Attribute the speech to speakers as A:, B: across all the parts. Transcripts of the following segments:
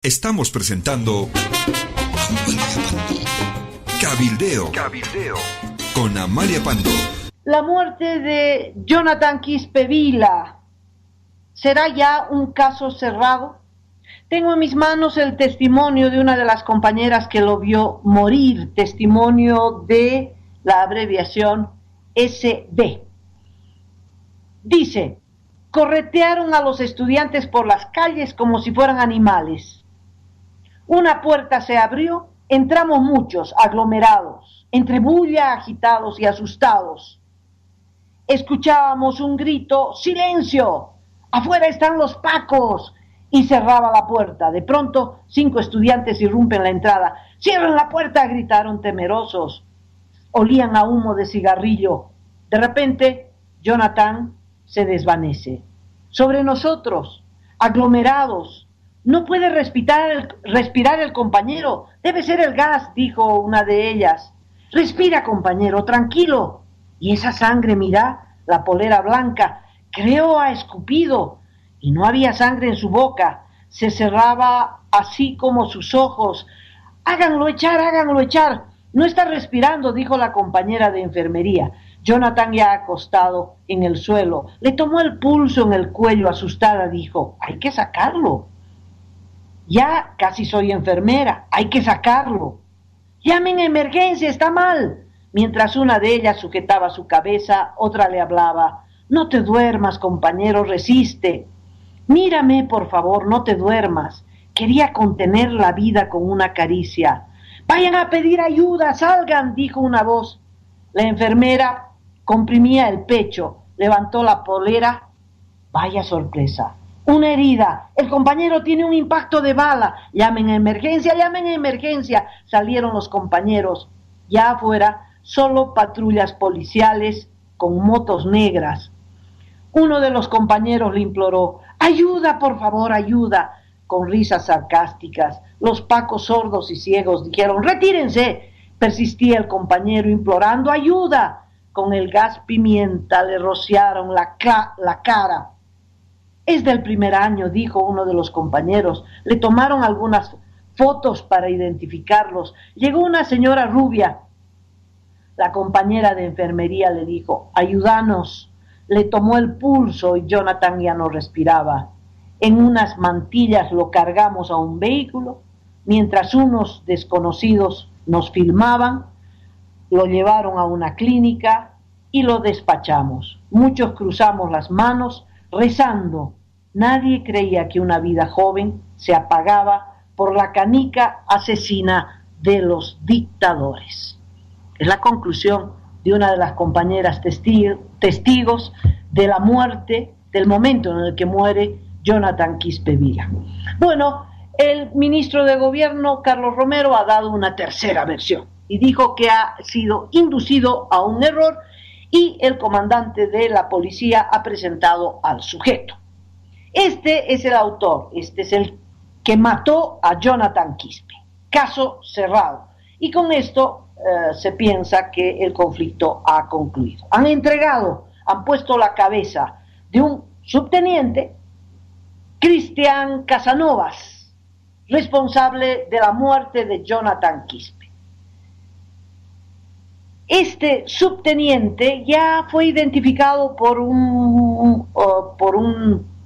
A: Estamos presentando Cabildeo con Amalia Pando.
B: La muerte de Jonathan Quispe Vila, ¿será ya un caso cerrado? Tengo en mis manos el testimonio de una de las compañeras que lo vio morir, testimonio de la abreviación SB. Dice: corretearon a los estudiantes por las calles como si fueran animales. Una puerta se abrió, entramos muchos, aglomerados, entre bulla, agitados y asustados. Escuchábamos un grito: ¡silencio! ¡Afuera están los pacos! Y cerraba la puerta. De pronto, 5 estudiantes irrumpen la entrada. ¡Cierren la puerta!, gritaron temerosos. Olían a humo de cigarrillo. De repente, Jonathan se desvanece. Sobre nosotros, aglomerados. No puede respirar el compañero. Debe ser el gas, dijo una de ellas. Respira, compañero, tranquilo. Y esa sangre, mira, la polera blanca. Creo ha escupido. Y no había sangre en su boca. Se cerraba así como sus ojos. Háganlo echar. No está respirando, dijo la compañera de enfermería. Jonathan, ya acostado en el suelo, le tomó el pulso en el cuello. Asustada dijo: hay que sacarlo. Ya casi soy enfermera, hay que sacarlo. Llamen a emergencia, está mal. Mientras una de ellas sujetaba su cabeza, otra le hablaba: no te duermas, compañero, resiste. Mírame, por favor, no te duermas. Quería contener la vida con una caricia. Vayan a pedir ayuda, salgan, dijo una voz. La enfermera comprimía el pecho, levantó la polera. Vaya sorpresa. Una herida, el compañero tiene un impacto de bala. Llamen a emergencia. Salieron los compañeros. Ya afuera, solo patrullas policiales con motos negras. Uno de los compañeros le imploró: ayuda, por favor, ayuda. Con risas sarcásticas, los pacos sordos y ciegos dijeron: retírense. Persistía el compañero implorando ayuda. Con el gas pimienta le rociaron la cara. Es del primer año, dijo uno de los compañeros. Le tomaron algunas fotos para identificarlos. Llegó una señora rubia. La compañera de enfermería le dijo: ayúdanos. Le tomó el pulso y Jonathan ya no respiraba. En unas mantillas lo cargamos a un vehículo. Mientras unos desconocidos nos filmaban, lo llevaron a una clínica y lo despachamos. Muchos cruzamos las manos rezando. Nadie creía que una vida joven se apagaba por la canica asesina de los dictadores. Es la conclusión de una de las compañeras testigos de la muerte, del momento en el que muere Jonathan Quispe Vila. Bueno, el ministro de Gobierno, Carlos Romero, ha dado una tercera versión y dijo que ha sido inducido a un error y el comandante de la policía ha presentado al sujeto. Este es el autor, este es el que mató a Jonathan Quispe. Caso cerrado. Y con esto se piensa que el conflicto ha concluido. Han puesto la cabeza de un subteniente, Cristian Casanovas, responsable de la muerte de Jonathan Quispe. Este subteniente ya fue identificado por un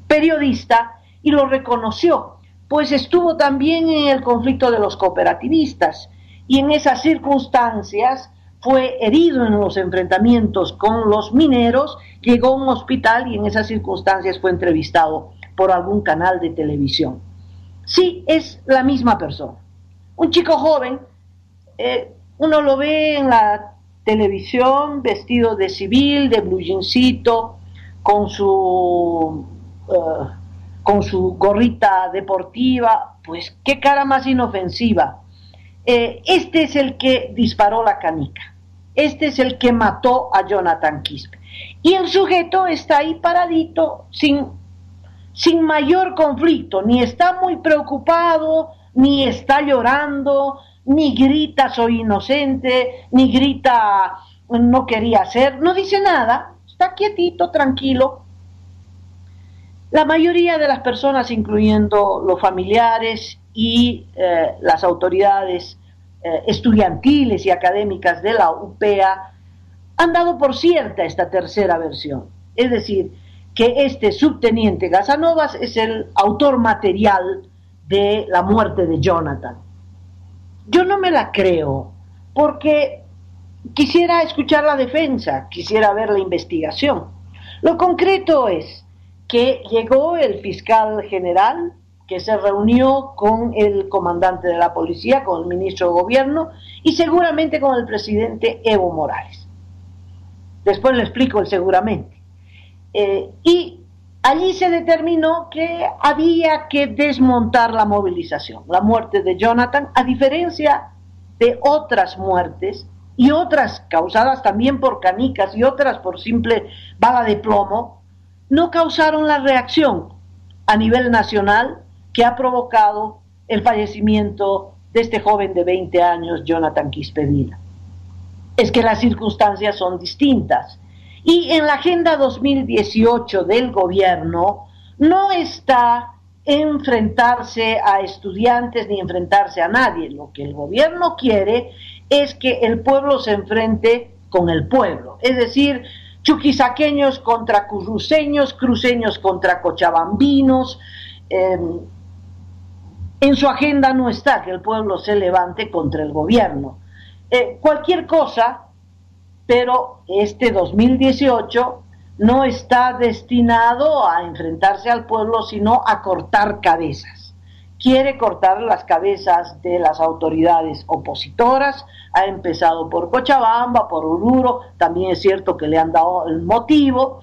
B: periodista y lo reconoció, pues estuvo también en el conflicto de los cooperativistas y en esas circunstancias fue herido en los enfrentamientos con los mineros, llegó a un hospital y en esas circunstancias fue entrevistado por algún canal de televisión. Sí, es la misma persona. Un chico joven, uno lo ve en la televisión vestido de civil, de blue jeansito, con su gorrita deportiva, pues qué cara más inofensiva. Este es el que disparó la canica, este es el que mató a Jonathan Quispe. Y el sujeto está ahí paradito, sin mayor conflicto, ni está muy preocupado, ni está llorando, ni grita soy inocente, ni grita no quería hacer, no dice nada, está quietito, tranquilo. La mayoría de las personas, incluyendo los familiares y las autoridades estudiantiles y académicas de la UPEA han dado por cierta esta tercera versión, es decir, que este subteniente Gazanovas es el autor material de la muerte de Jonathan. Yo no me la creo, porque quisiera escuchar la defensa, quisiera ver la investigación. Lo concreto es que llegó el fiscal general, que se reunió con el comandante de la policía, con el ministro de gobierno y seguramente con el presidente Evo Morales. Después le explico el seguramente. Y allí se determinó que había que desmontar la movilización. La muerte de Jonathan, a diferencia de otras muertes y otras causadas también por canicas y otras por simple bala de plomo, no causaron la reacción a nivel nacional que ha provocado el fallecimiento de este joven de 20 años, Jonathan Quispedina. Es que las circunstancias son distintas. Y en la Agenda 2018 del gobierno no está enfrentarse a estudiantes ni enfrentarse a nadie. Lo que el gobierno quiere es que el pueblo se enfrente con el pueblo. Es decir, chuquisaqueños contra cruceños, cruceños contra cochabambinos. En su agenda no está que el pueblo se levante contra el gobierno. Cualquier cosa, pero este 2018 no está destinado a enfrentarse al pueblo, sino a cortar cabezas. Quiere cortar las cabezas de las autoridades opositoras, ha empezado por Cochabamba, por Oruro, también es cierto que le han dado el motivo,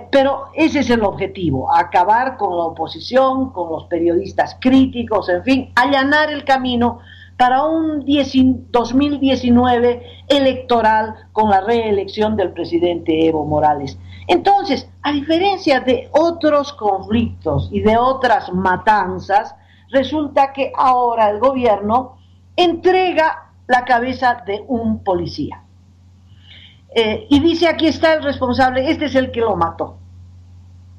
B: pero ese es el objetivo, acabar con la oposición, con los periodistas críticos, en fin, allanar el camino para un 2019 electoral con la reelección del presidente Evo Morales. Entonces, a diferencia de otros conflictos y de otras matanzas, resulta que ahora el gobierno entrega la cabeza de un policía. Y dice, aquí está el responsable, este es el que lo mató.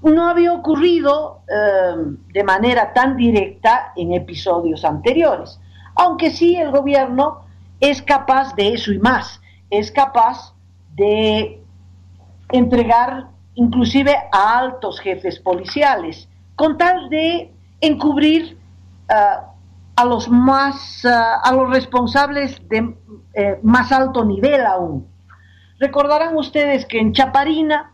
B: No había ocurrido de manera tan directa en episodios anteriores, aunque sí el gobierno es capaz de eso y más, es capaz de entregar inclusive a altos jefes policiales, con tal de encubrir a los responsables de más alto nivel aún. Recordarán ustedes que en Chaparina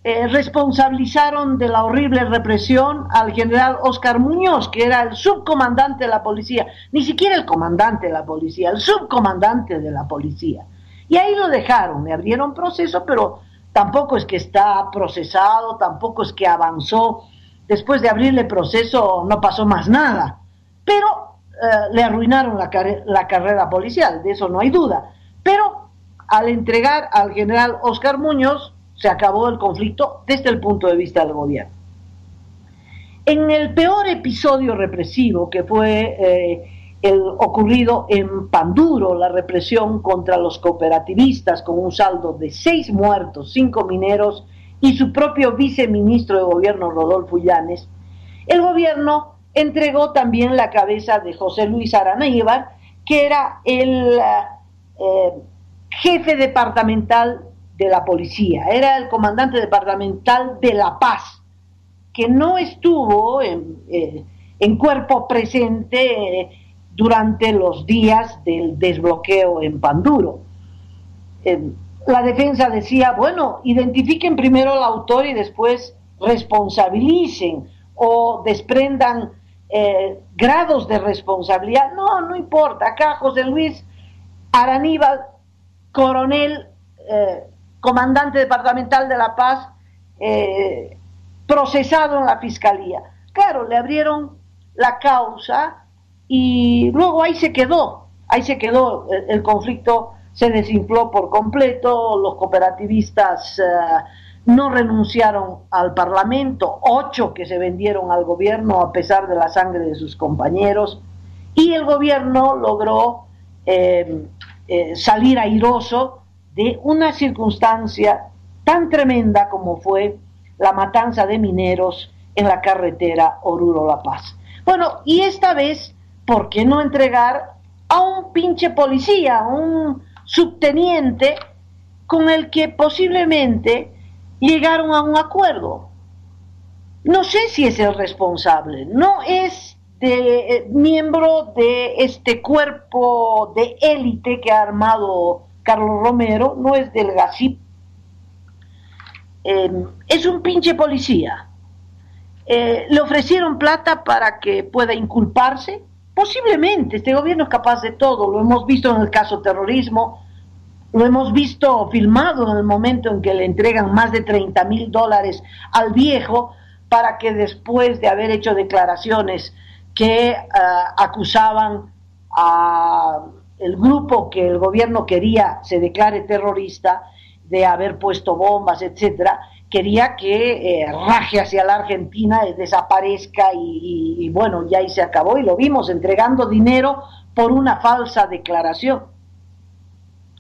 B: responsabilizaron de la horrible represión al general Óscar Muñoz, que era el subcomandante de la policía, ni siquiera el comandante de la policía, el subcomandante de la policía. Y ahí lo dejaron, le abrieron proceso, pero tampoco es que está procesado, tampoco es que avanzó. Después de abrirle proceso no pasó más nada, pero le arruinaron la carrera policial, de eso no hay duda. Pero al entregar al general Óscar Muñoz, se acabó el conflicto desde el punto de vista del gobierno. En el peor episodio represivo, que fue el ocurrido en Panduro, la represión contra los cooperativistas, con un saldo de 6 muertos, 5 mineros y su propio viceministro de gobierno, Rodolfo Llanes, el gobierno entregó también la cabeza de José Luis Araníbar, que era el jefe departamental de la policía, era el comandante departamental de La Paz, que no estuvo en cuerpo presente durante los días del desbloqueo en Panduro. La defensa decía, bueno, identifiquen primero al autor y después responsabilicen o desprendan grados de responsabilidad. No importa, acá José Luis Araníbar, coronel, comandante departamental de La Paz, procesado en la fiscalía. Claro, le abrieron la causa y luego ahí se quedó, el conflicto se desinfló por completo, los cooperativistas no renunciaron al Parlamento, 8 que se vendieron al gobierno a pesar de la sangre de sus compañeros, y el gobierno logró salir airoso de una circunstancia tan tremenda como fue la matanza de mineros en la carretera Oruro-La Paz. Bueno, y esta vez, ¿por qué no entregar a un pinche policía, a un subteniente con el que posiblemente llegaron a un acuerdo? No sé si es el responsable, no es miembro de este cuerpo de élite que ha armado Carlos Romero, no es del GACIP, es un pinche policía. Le ofrecieron plata para que pueda inculparse. Posiblemente, este gobierno es capaz de todo, lo hemos visto en el caso terrorismo, lo hemos visto filmado en el momento en que le entregan más de $30,000 al viejo para que después de haber hecho declaraciones que acusaban a el grupo que el gobierno quería se declare terrorista, de haber puesto bombas, etcétera, quería que raje hacia la Argentina, desaparezca y bueno, ya ahí se acabó y lo vimos entregando dinero por una falsa declaración.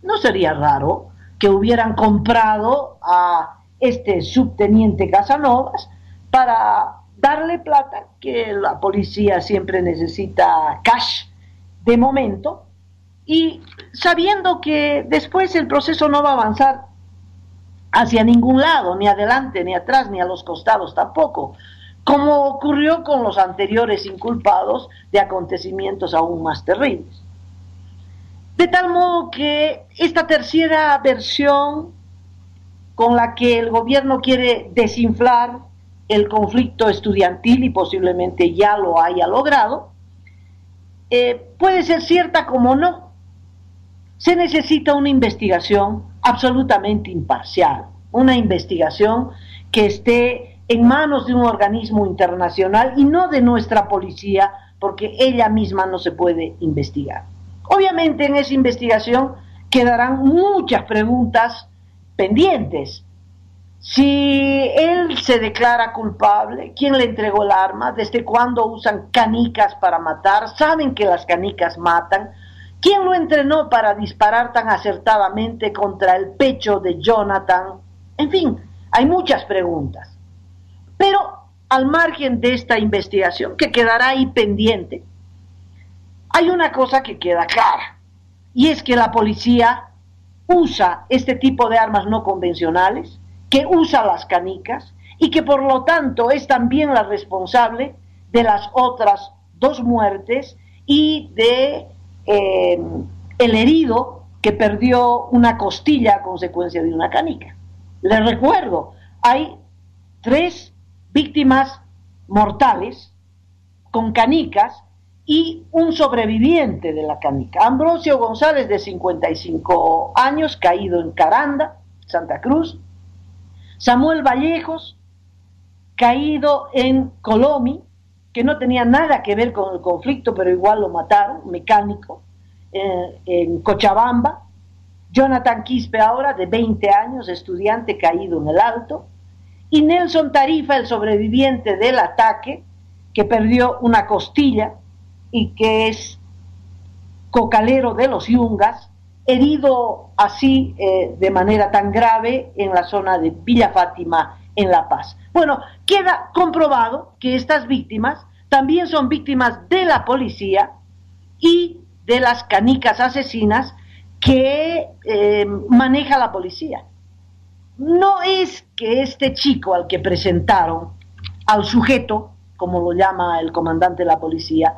B: ¿No sería raro que hubieran comprado a este subteniente Casanovas para darle plata, que la policía siempre necesita cash de momento, y sabiendo que después el proceso no va a avanzar hacia ningún lado, ni adelante, ni atrás, ni a los costados tampoco, como ocurrió con los anteriores inculpados de acontecimientos aún más terribles? De tal modo que esta tercera versión con la que el gobierno quiere desinflar el conflicto estudiantil, y posiblemente ya lo haya logrado, puede ser cierta como no. Se necesita una investigación absolutamente imparcial, una investigación que esté en manos de un organismo internacional y no de nuestra policía, porque ella misma no se puede investigar. Obviamente en esa investigación quedarán muchas preguntas pendientes. Si él se declara culpable, ¿quién le entregó el arma? ¿Desde cuándo usan canicas para matar? ¿Saben que las canicas matan? ¿Quién lo entrenó para disparar tan acertadamente contra el pecho de Jonathan? En fin, hay muchas preguntas. Pero al margen de esta investigación, que quedará ahí pendiente, hay una cosa que queda clara, y es que la policía usa este tipo de armas no convencionales, que usa las canicas, y que por lo tanto es también la responsable de las otras 2 muertes y de el herido que perdió una costilla a consecuencia de una canica. Les recuerdo, hay 3 víctimas mortales con canicas y un sobreviviente de la canica. Ambrosio González, de 55 años, caído en Caranda, Santa Cruz. Samuel Vallejos, caído en Colomi, que no tenía nada que ver con el conflicto, pero igual lo mataron, mecánico, en Cochabamba. Jonathan Quispe, ahora de 20 años, estudiante, caído en el Alto. Y Nelson Tarifa, el sobreviviente del ataque, que perdió una costilla y que es cocalero de los Yungas, herido así de manera tan grave en la zona de Villa Fátima, en La Paz. Bueno, queda comprobado que estas víctimas también son víctimas de la policía y de las canicas asesinas que maneja la policía. No es que este chico al que presentaron, al sujeto, como lo llama el comandante de la policía,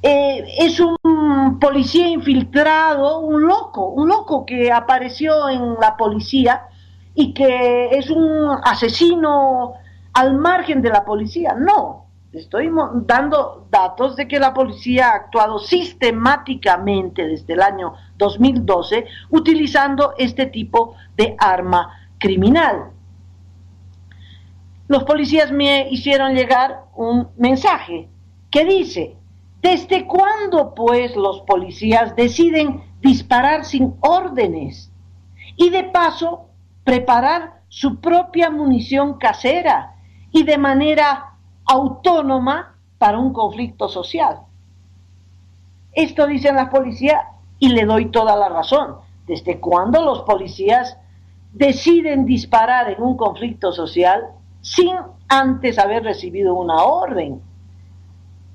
B: es un policía infiltrado, un loco que apareció en la policía y que es un asesino al margen de la policía. No, estoy dando datos de que la policía ha actuado sistemáticamente desde el año 2012 utilizando este tipo de arma criminal. Los policías me hicieron llegar un mensaje que dice: ¿desde cuándo, pues, los policías deciden disparar sin órdenes y de paso preparar su propia munición casera y de manera autónoma para un conflicto social? Esto dicen las policías y le doy toda la razón. ¿Desde cuándo los policías deciden disparar en un conflicto social sin antes haber recibido una orden?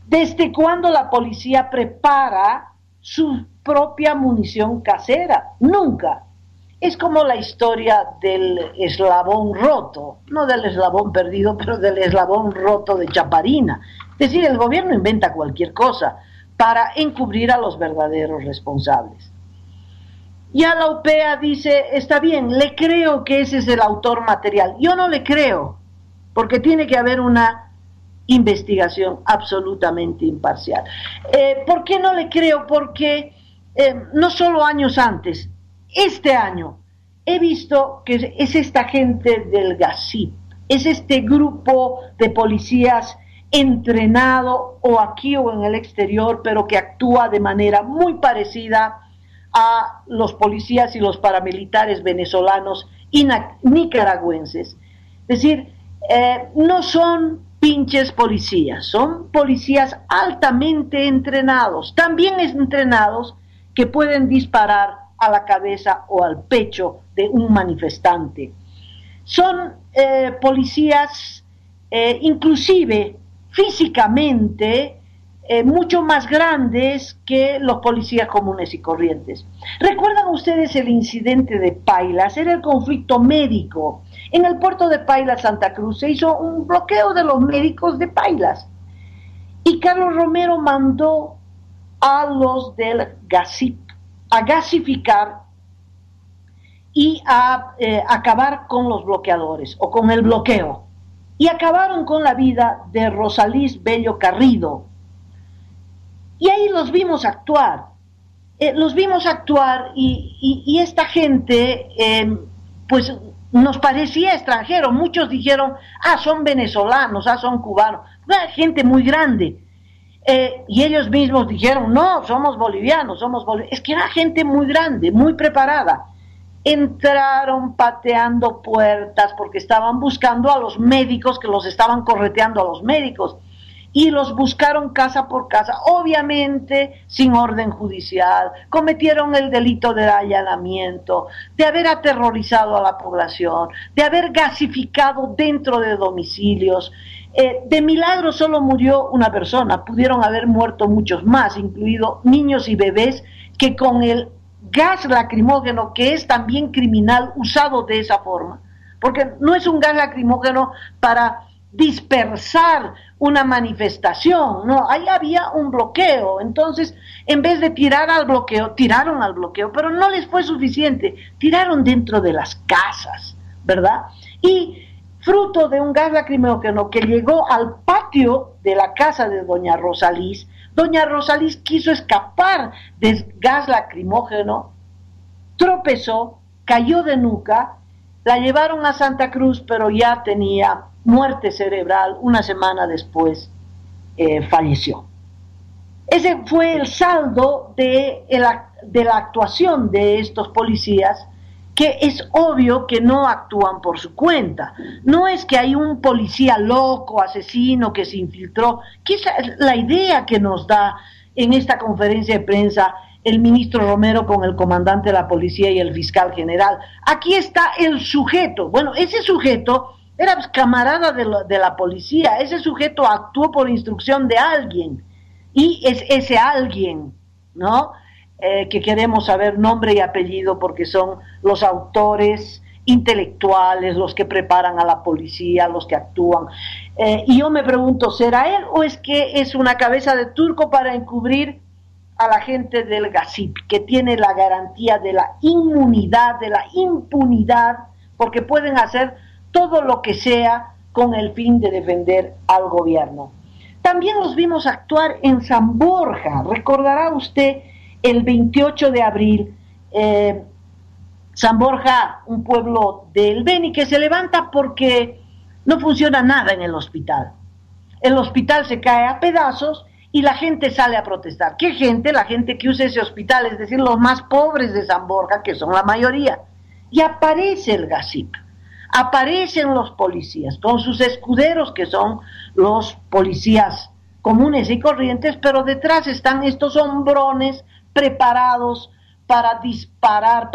B: ¿Desde cuándo la policía prepara su propia munición casera? Nunca. Es como la historia del eslabón roto, no del eslabón perdido, pero del eslabón roto de Chaparina. Es decir, el gobierno inventa cualquier cosa para encubrir a los verdaderos responsables. Ya la OPEA dice, está bien, le creo que ese es el autor material. Yo no le creo, porque tiene que haber una investigación absolutamente imparcial. ¿Por qué no le creo? Porque no solo años antes, este año he visto que es esta gente del GACIP, es este grupo de policías entrenado o aquí o en el exterior, pero que actúa de manera muy parecida a los policías y los paramilitares venezolanos y nicaragüenses. Es decir, no son pinches policías, son policías altamente entrenados, también entrenados que pueden disparar a la cabeza o al pecho de un manifestante. Son policías inclusive físicamente mucho más grandes que los policías comunes y corrientes. ¿Recuerdan ustedes el incidente de Pailas? Era el conflicto médico. En el puerto de Pailas, Santa Cruz, se hizo un bloqueo de los médicos de Pailas. Y Carlos Romero mandó a los del GACIP a gasificar y a acabar con los bloqueadores o con el bloqueo. Y acabaron con la vida de Rosalís Bello Carrido. Y ahí los vimos actuar. Y esta gente, pues nos parecía extranjero. Muchos dijeron, son venezolanos, son cubanos. Gente muy grande. Y ellos mismos dijeron, no, somos bolivianos, Es que era gente muy grande, muy preparada. Entraron pateando puertas porque estaban buscando a los médicos, que los estaban correteando a los médicos. Y los buscaron casa por casa, obviamente sin orden judicial, cometieron el delito de allanamiento, de haber aterrorizado a la población, de haber gasificado dentro de domicilios. De milagro solo murió una persona, pudieron haber muerto muchos más, incluidos niños y bebés, que con el gas lacrimógeno, que es también criminal, usado de esa forma, porque no es un gas lacrimógeno para dispersar una manifestación, no, ahí había un bloqueo. Entonces, en vez de tirar al bloqueo, tiraron al bloqueo, pero no les fue suficiente, tiraron dentro de las casas, ¿verdad? Y fruto de un gas lacrimógeno que llegó al patio de la casa de doña Rosalís quiso escapar del gas lacrimógeno, tropezó, cayó de nuca, la llevaron a Santa Cruz, pero ya tenía muerte cerebral. Una semana después falleció. Ese fue el saldo de la actuación de estos policías, que es obvio que no actúan por su cuenta. No es que hay un policía loco, asesino, que se infiltró, que es la idea que nos da en esta conferencia de prensa el ministro Romero con el comandante de la policía y el fiscal general. Aquí está el sujeto. Bueno, ese sujeto era camarada de la policía, ese sujeto actuó por instrucción de alguien, y es ese alguien, ¿no?, que queremos saber nombre y apellido, porque son los autores intelectuales, los que preparan a la policía, los que actúan. Y yo me pregunto, ¿será él o es que es una cabeza de turco para encubrir a la gente del GACIP, que tiene la garantía de la inmunidad, de la impunidad, porque pueden hacer todo lo que sea con el fin de defender al gobierno? También los vimos actuar en San Borja. Recordará usted el 28 de abril, San Borja, un pueblo del Beni, que se levanta porque no funciona nada en el hospital. El hospital se cae a pedazos y la gente sale a protestar. ¿Qué gente? La gente que usa ese hospital, es decir, los más pobres de San Borja, que son la mayoría. Y aparece el GACIP, aparecen los policías, con sus escuderos, que son los policías comunes y corrientes, pero detrás están estos hombrones preparados para disparar,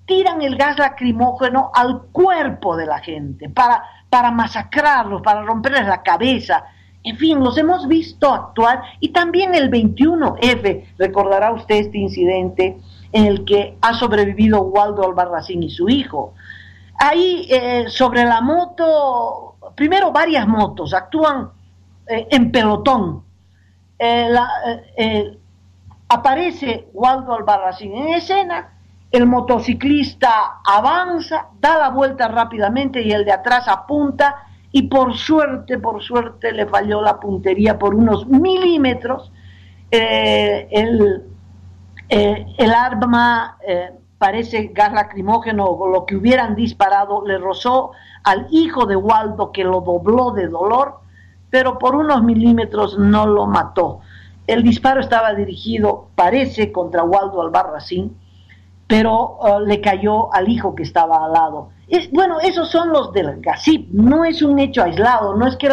B: tiran el gas lacrimógeno al cuerpo de la gente, para masacrarlos, para romperles la cabeza. En fin, los hemos visto actuar, y también el 21F, recordará usted este incidente en el que ha sobrevivido Waldo Albarracín y su hijo. Ahí sobre la moto, primero varias motos actúan en pelotón. Aparece Waldo Albarracín en escena, el motociclista avanza, da la vuelta rápidamente y el de atrás apunta, y por suerte le falló la puntería por unos milímetros. El arma, parece gas lacrimógeno o lo que hubieran disparado, le rozó al hijo de Waldo, que lo dobló de dolor, pero por unos milímetros no lo mató. El disparo estaba dirigido, parece, contra Waldo Albarracín, pero le cayó al hijo que estaba al lado. Bueno, esos son los del GACIP, no es un hecho aislado, no es que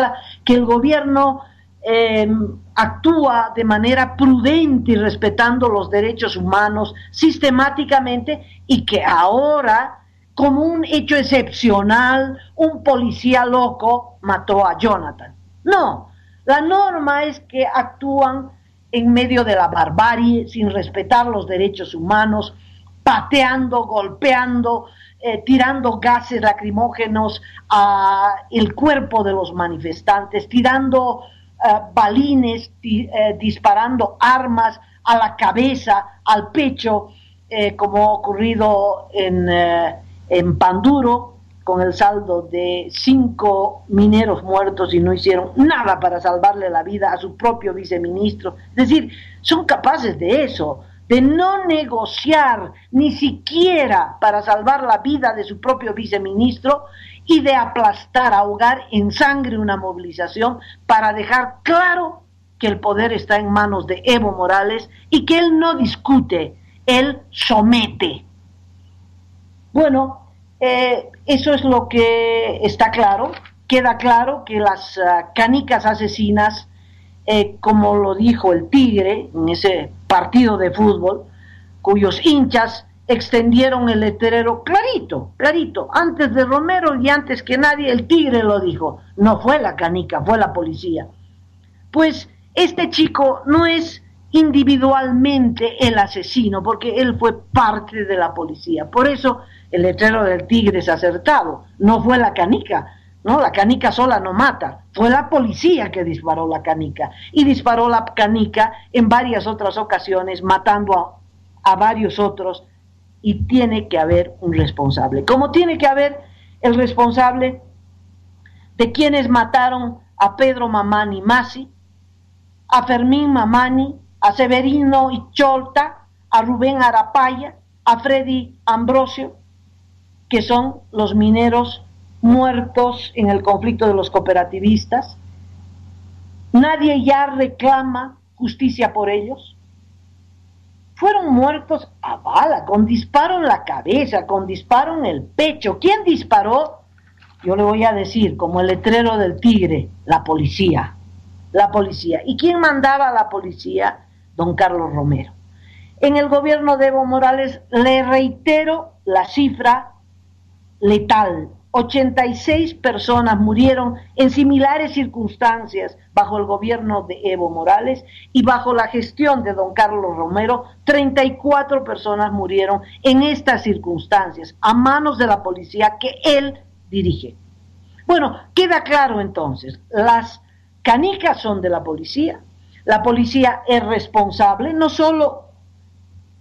B: el gobierno actúa de manera prudente y respetando los derechos humanos sistemáticamente, y que ahora, como un hecho excepcional, un policía loco mató a Jonathan. No, la norma es que actúan en medio de la barbarie, sin respetar los derechos humanos, pateando, golpeando, tirando gases lacrimógenos al cuerpo de los manifestantes, tirando balines, disparando armas a la cabeza, al pecho, como ha ocurrido en Panduro, con el saldo de 5 mineros muertos, y no hicieron nada para salvarle la vida a su propio viceministro. Es decir, son capaces de eso, de no negociar ni siquiera para salvar la vida de su propio viceministro, y de aplastar, ahogar en sangre una movilización para dejar claro que el poder está en manos de Evo Morales y que él no discute, él somete. Bueno, eso es lo que está claro. Queda claro que las canicas asesinas, como lo dijo el Tigre en ese partido de fútbol, cuyos hinchas extendieron el letrero clarito, antes de Romero y antes que nadie, el Tigre lo dijo, no fue la canica, fue la policía. Pues este chico no es individualmente el asesino, porque él fue parte de la policía. Por eso el letrero del Tigre es acertado, no fue la canica, ¿no? La canica sola no mata, fue la policía que disparó la canica, y disparó la canica en varias otras ocasiones, matando a varios otros, y tiene que haber un responsable, como tiene que haber el responsable de quienes mataron a Pedro Mamani Masi, a Fermín Mamani, a Severino Icholta, a Rubén Arapaya, a Freddy Ambrosio, que son los mineros muertos en el conflicto de los cooperativistas. Nadie ya reclama justicia por ellos. Fueron muertos a bala, con disparo en la cabeza, con disparo en el pecho. ¿Quién disparó? Yo le voy a decir, como el letrero del Tigre, la policía. La policía. ¿Y quién mandaba a la policía? Don Carlos Romero. En el gobierno de Evo Morales, le reitero la cifra letal. 86 personas murieron en similares circunstancias bajo el gobierno de Evo Morales, y bajo la gestión de don Carlos Romero, 34 personas murieron en estas circunstancias a manos de la policía que él dirige. Bueno, queda claro entonces, las canicas son de la policía es responsable, no solo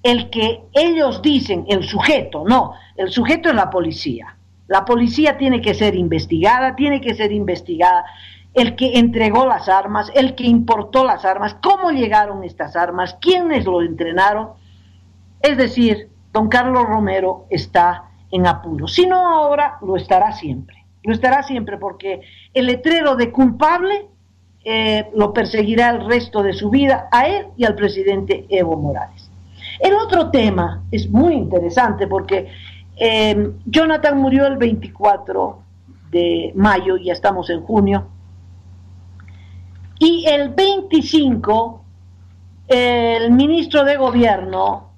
B: el que ellos dicen, el sujeto, no, el sujeto es la policía. La policía tiene que ser investigada, el que entregó las armas, el que importó las armas, cómo llegaron estas armas, quiénes lo entrenaron. Es decir, don Carlos Romero está en apuro. Si no ahora, lo estará siempre, porque el letrero de culpable lo perseguirá el resto de su vida, a él y al presidente Evo Morales. El otro tema es muy interesante porque Jonathan murió el 24 de mayo, ya estamos en junio, y el 25 el ministro de gobierno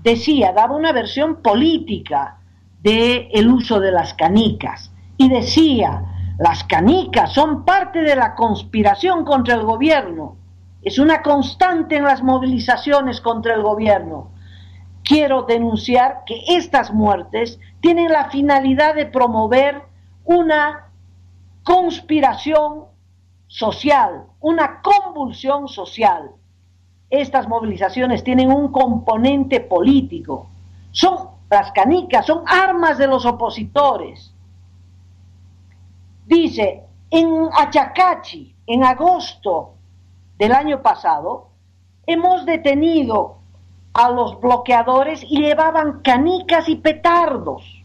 B: daba una versión política del uso de las canicas, y decía, Las canicas son parte de la conspiración contra el gobierno. Es una constante en las movilizaciones contra el gobierno. Quiero denunciar que estas muertes tienen la finalidad de promover una conspiración social, una convulsión social. Estas movilizaciones tienen un componente político. Las canicas son armas de los opositores. Dice, en Achacachi, en agosto del año pasado, hemos detenido a los bloqueadores y llevaban canicas y petardos.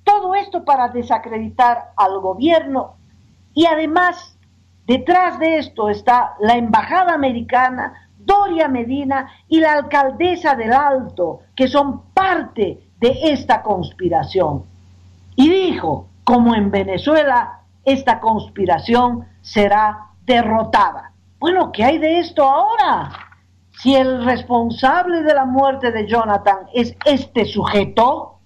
B: Todo esto para desacreditar al gobierno, y además detrás de esto está la embajada americana, Doria Medina y la alcaldesa del Alto, que son parte de esta conspiración. Y dijo, como en Venezuela, esta conspiración será derrotada. Bueno, ¿qué hay de esto ahora? Si el responsable de la muerte de Jonathan es este sujeto,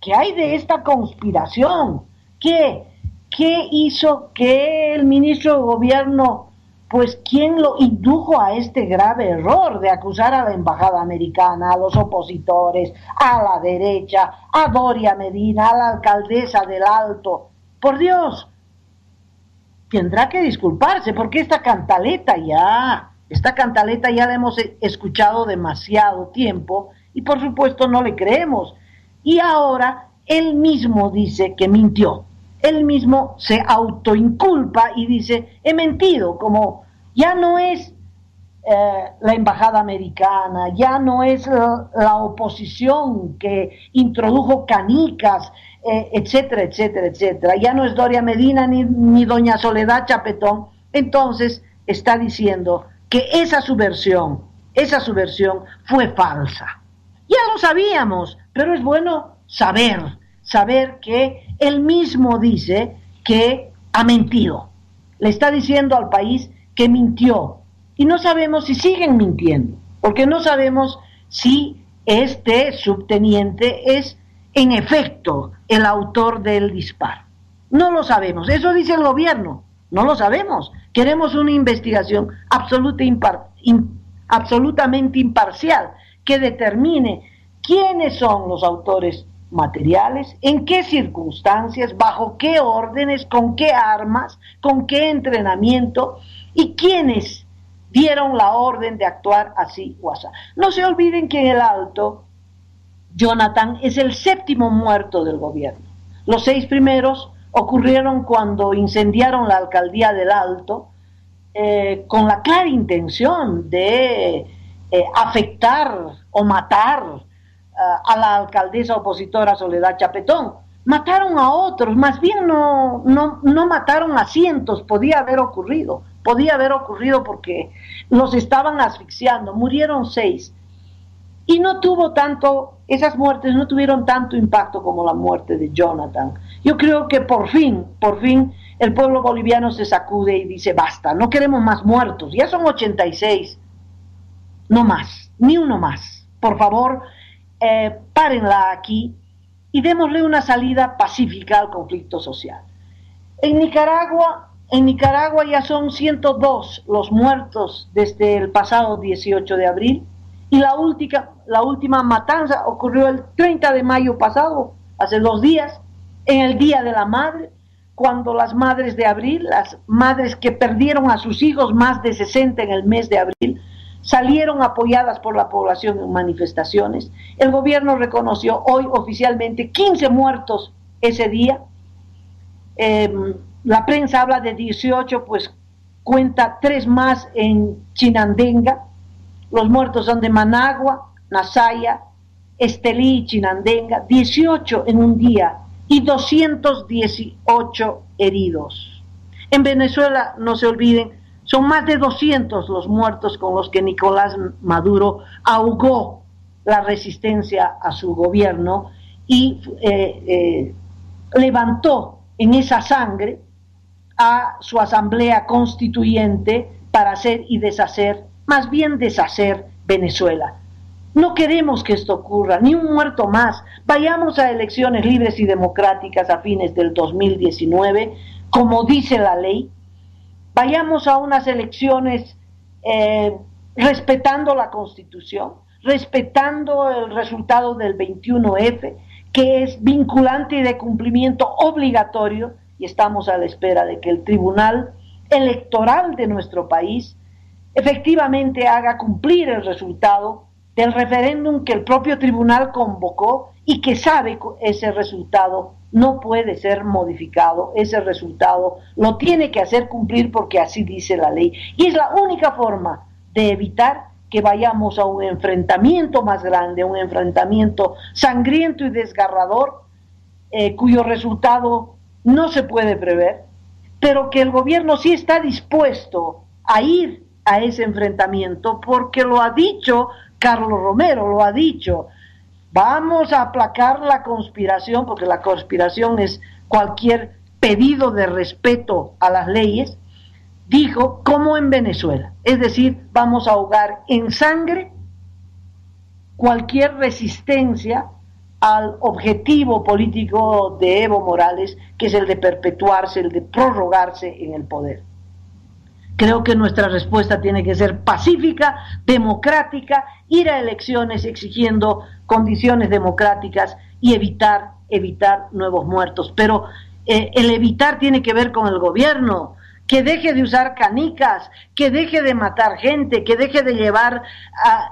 B: ¿qué hay de esta conspiración? ¿Qué hizo que el ministro de gobierno, pues quién lo indujo a este grave error de acusar a la embajada americana, a los opositores, a la derecha, a Doria Medina, a la alcaldesa del Alto? Por Dios, tendrá que disculparse porque esta cantaleta ya la hemos escuchado demasiado tiempo y por supuesto no le creemos. Y ahora él mismo dice que mintió. Él mismo se autoinculpa y dice, he mentido, como ya no es la embajada americana, ya no es la oposición que introdujo canicas, etcétera, etcétera, etcétera. Ya no es Doria Medina ni doña Soledad Chapetón. Entonces está diciendo que esa subversión fue falsa. Ya lo sabíamos, pero es bueno saber que él mismo dice que ha mentido. Le está diciendo al país que mintió. Y no sabemos si siguen mintiendo, porque no sabemos si este subteniente es en efecto el autor del disparo. No lo sabemos. Eso dice el gobierno. No lo sabemos. Queremos una investigación absolutamente imparcial que determine quiénes son los autores materiales, en qué circunstancias, bajo qué órdenes, con qué armas, con qué entrenamiento y quiénes dieron la orden de actuar así o así. No se olviden que en el Alto, Jonathan es el 7º muerto del gobierno. Los 6 primeros ocurrieron cuando incendiaron la alcaldía del Alto con la clara intención de afectar o matar a la alcaldesa opositora Soledad Chapetón. Mataron a otros, más bien no mataron a cientos, podía haber ocurrido porque los estaban asfixiando, murieron 6. Y esas muertes no tuvieron tanto impacto como la muerte de Jonathan. Yo creo que por fin, el pueblo boliviano se sacude y dice, basta, no queremos más muertos, ya son 86, no más, ni uno más. Por favor, párenla aquí y démosle una salida pacífica al conflicto social. En Nicaragua ya son 102 los muertos desde el pasado 18 de abril y la última matanza ocurrió el 30 de mayo pasado, hace 2 días, en el Día de la Madre, cuando las madres de abril, las madres que perdieron a sus hijos, más de 60 en el mes de abril, salieron apoyadas por la población en manifestaciones. El gobierno reconoció hoy oficialmente 15 muertos ese día. La prensa habla de 18, pues cuenta 3 más en Chinandega. Los muertos son de Managua, Nasaya, Estelí y Chinandega, 18 en un día y 218 heridos. En Venezuela, no se olviden, son más de 200 los muertos con los que Nicolás Maduro ahogó la resistencia a su gobierno y levantó en esa sangre a su asamblea constituyente para hacer y deshacer, más bien deshacer Venezuela. No queremos que esto ocurra, ni un muerto más. Vayamos a elecciones libres y democráticas a fines del 2019, como dice la ley. Vayamos a unas elecciones respetando la Constitución, respetando el resultado del 21F, que es vinculante y de cumplimiento obligatorio, y estamos a la espera de que el Tribunal Electoral de nuestro país efectivamente haga cumplir el resultado del referéndum que el propio tribunal convocó y que sabe que ese resultado no puede ser modificado, ese resultado lo tiene que hacer cumplir porque así dice la ley. Y es la única forma de evitar que vayamos a un enfrentamiento más grande, un enfrentamiento sangriento y desgarrador, cuyo resultado no se puede prever, pero que el gobierno sí está dispuesto a ir a ese enfrentamiento porque lo ha dicho Carlos Romero, lo ha dicho. Vamos a aplacar la conspiración, porque la conspiración es cualquier pedido de respeto a las leyes, dijo, como en Venezuela. Es decir, vamos a ahogar en sangre cualquier resistencia al objetivo político de Evo Morales, que es el de perpetuarse, el de prorrogarse en el poder. Creo que nuestra respuesta tiene que ser pacífica, democrática, ir a elecciones exigiendo condiciones democráticas y evitar nuevos muertos. Pero el evitar tiene que ver con el gobierno, que deje de usar canicas, que deje de matar gente, que deje de llevar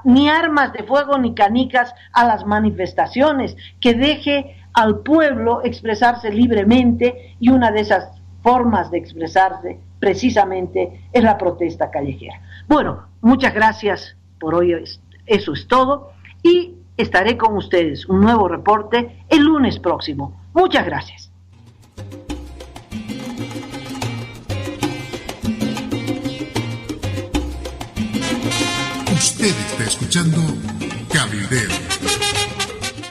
B: ni armas de fuego ni canicas a las manifestaciones, que deje al pueblo expresarse libremente, y una de esas formas de expresarse precisamente es la protesta callejera. Bueno, muchas gracias por hoy, eso es todo, y estaré con ustedes un nuevo reporte el lunes próximo. Muchas gracias.
C: Usted está escuchando Cabildeo.